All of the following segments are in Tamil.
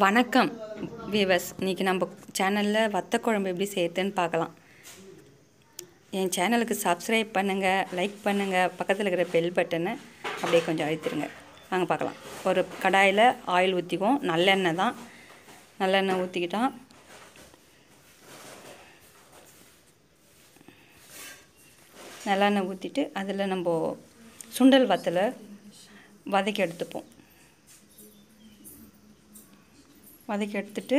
வணக்கம் வீவர்ஸ். இன்றைக்கி நம்ம சேனலில் வத்த குழம்பு எப்படி செய்யறதுன்னு பார்க்கலாம். என் சேனலுக்கு சப்ஸ்கிரைப் பண்ணுங்கள், லைக் பண்ணுங்கள், பக்கத்தில் இருக்கிற பெல் பட்டனை அப்படியே கொஞ்சம் அழுத்திடுங்க. வாங்க பார்க்கலாம். ஒரு கடாயில் ஆயில் ஊற்றிக்குவோம். நல்லெண்ணெய் தான். நல்லெண்ணெய் ஊற்றிக்கிட்டோம். நல்லெண்ணெய் ஊற்றிட்டு அதில் நம்ம சுண்டல் வத்தலை வதக்கி எடுத்துப்போம். வதக்கி எடுத்துட்டு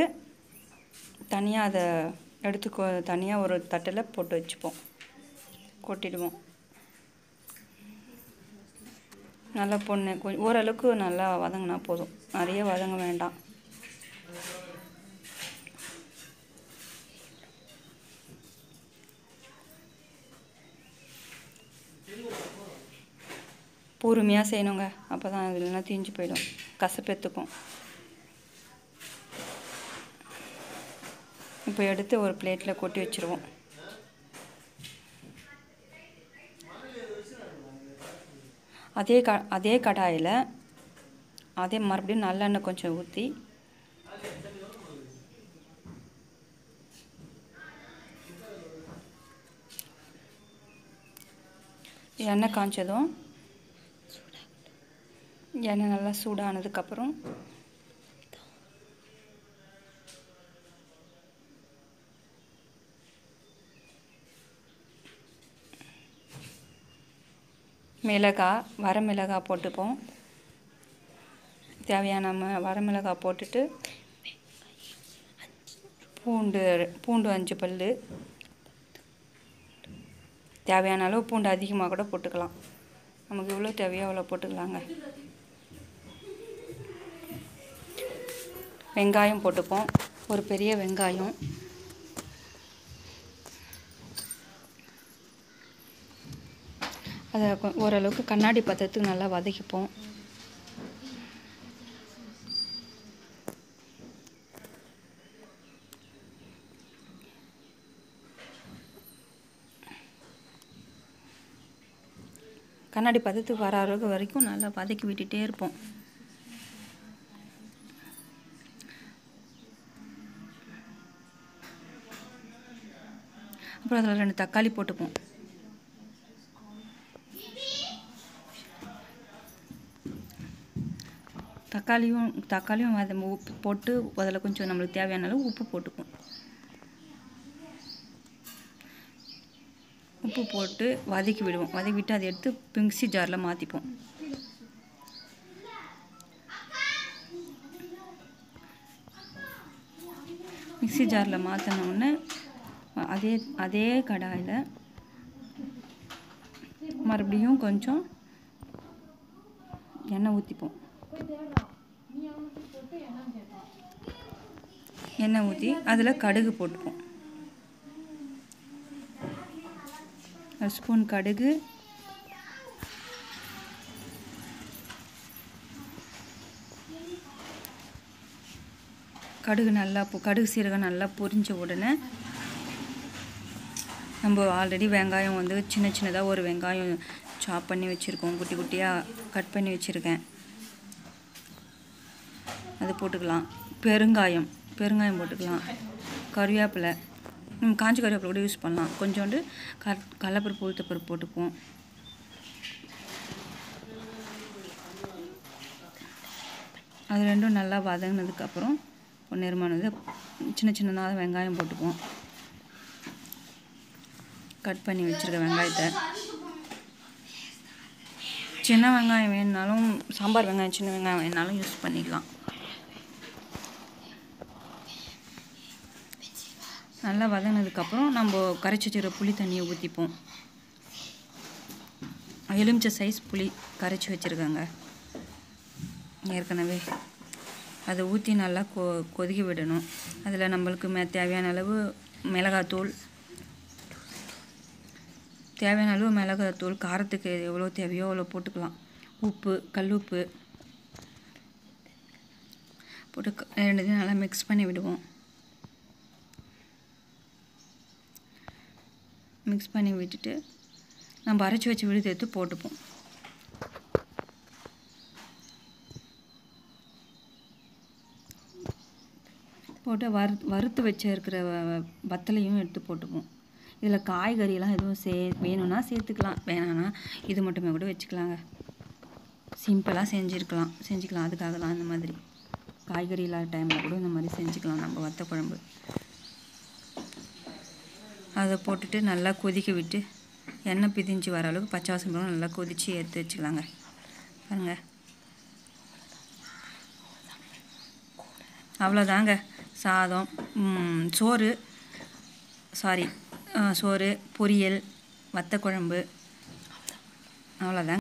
தனியாக அதை தனியாக ஒரு தட்டில் போட்டு வச்சுப்போம். கொட்டிடுவோம். நல்லா கொஞ்சம் ஓரளவுக்கு நல்லா வதங்கினா போதும், நிறைய வதங்க வேண்டாம். பொறுமையாக செய்யணுங்க, அப்போ தான் அது இல்லைன்னா தீஞ்சு போயிடும், கசப்பெத்துக்கும். இப்போ எடுத்து ஒரு பிளேட்டில் கொட்டி வச்சுருவோம். அதே கடாயில் மறுபடியும் நல்லெண்ணெய் கொஞ்சம் ஊற்றி எண்ணெய் காய்ச்சதும் எண்ணெய் நல்லா சூடானதுக்கப்புறம் வரமிளகாய் போட்டுப்போம். தேவையான வரமிளகாய் போட்டுட்டு பூண்டு 5 பல், தேவையான அளவு பூண்டு அதிகமாக கூட போட்டுக்கலாம். நமக்கு எவ்வளோ தேவையோ அவ்வளோ போட்டுக்கலாங்க. வெங்காயம் போட்டுப்போம். ஒரு பெரிய வெங்காயம். அதை ஓரளவுக்கு கண்ணாடி பதத்துக்கு நல்லா வதக்கிப்போம். கண்ணாடி பதத்துக்கு வர அளவுக்கு வரைக்கும் நல்லா வதக்கி விட்டுட்டே இருப்போம். அப்புறம் அதில் 2 தக்காளி போட்டுப்போம். தக்காளியும் உப்பு போட்டு அதில் கொஞ்சம் நம்மளுக்கு தேவையான அளவு உப்பு போட்டுப்போம். உப்பு போட்டு வதக்கி விடுவோம். வதக்கி விட்டு அதை எடுத்து மிக்ஸி ஜாரில் மாற்றிப்போம். மிக்ஸி ஜாரில் மாற்றினோடனே அதே கடாயில் மறுபடியும் கொஞ்சம் எண்ணெய் ஊற்றிப்போம். எண்ணெய் ஊற்றி அதில் கடுகு போட்டுப்போம். 1 ஸ்பூன் கடுகு, கடுகு சீரகம் நல்லா பொரிஞ்ச உடனே நம்ம ஆல்ரெடி வெங்காயம் சின்னதாக ஒரு வெங்காயம் சாப் பண்ணி வச்சுருக்கோம். குட்டி குட்டியாக கட் பண்ணி வச்சுருக்கேன், அது போட்டுக்கலாம். பெருங்காயம் போட்டுக்கலாம். கறிவேப்பிலை, காஞ்ச கறிவேப்பிலை கூட யூஸ் பண்ணலாம். கொஞ்சோண்டு கடலைப்பருப்பு உளுத்தப்பருப்பு போட்டுப்போம். அது ரெண்டும் நல்லா வதங்கினதுக்கப்புறம் நிறமானது சின்னதாக வெங்காயம் போட்டுப்போம். கட் பண்ணி வச்சுருக்க வெங்காயத்தை, சின்ன வெங்காயம் வேணுனாலும், சாம்பார் வெங்காயம் சின்ன வெங்காயம் வேணுனாலும் யூஸ் பண்ணிக்கலாம். நல்லா வதங்கினதுக்கப்புறம் நம்ம கரைச்சி வச்சுருக்க புளி தண்ணியை ஊற்றிப்போம். எலுமிச்சை சைஸ் புளி கரைச்சி வச்சுருக்கேங்க ஏற்கனவே. அதை ஊற்றி நல்லா கொதிக்க விடணும். அதில் நம்மளுக்கு தேவையான அளவு மிளகாத்தூள், காரத்துக்கு எவ்வளோ தேவையோ அவ்வளோ போட்டுக்கலாம். உப்பு, கல்லுப்பு போட்டு 2 நல்லா மிக்ஸ் பண்ணி விடுவோம். மிக்ஸ் பண்ணி விட்டுட்டு நம்ம அரைச்சி வச்சு விழுது எடுத்து போட்டுப்போம். போட்டு வறுத்து வச்சிருக்கிற வத்தலையும் எடுத்து போட்டுப்போம். இதில் காய்கறியெல்லாம் எதுவும் வேணும்னா சேர்த்துக்கலாம், வேணான்னா இது மட்டுமே கூட வச்சுக்கலாங்க. சிம்பிளாக செஞ்சுக்கலாம். அதுக்காக தான் இந்த மாதிரி காய்கறி இல்லாத டைமில் கூட இந்த மாதிரி செஞ்சுக்கலாம் நம்ம வத்த குழம்பு. அதை போட்டுட்டு நல்லா கொதிக்க விட்டு எண்ணெய் பிதிஞ்சு வர அளவுக்கு பச்சை வாசனை போக நல்லா கொதித்து எடுத்து வச்சுக்கலாங்க. பாருங்க, அவ்வளோதாங்க. சாதம், சோறு, பொரியல், வத்த குழம்பு, அவ்வளோதாங்க.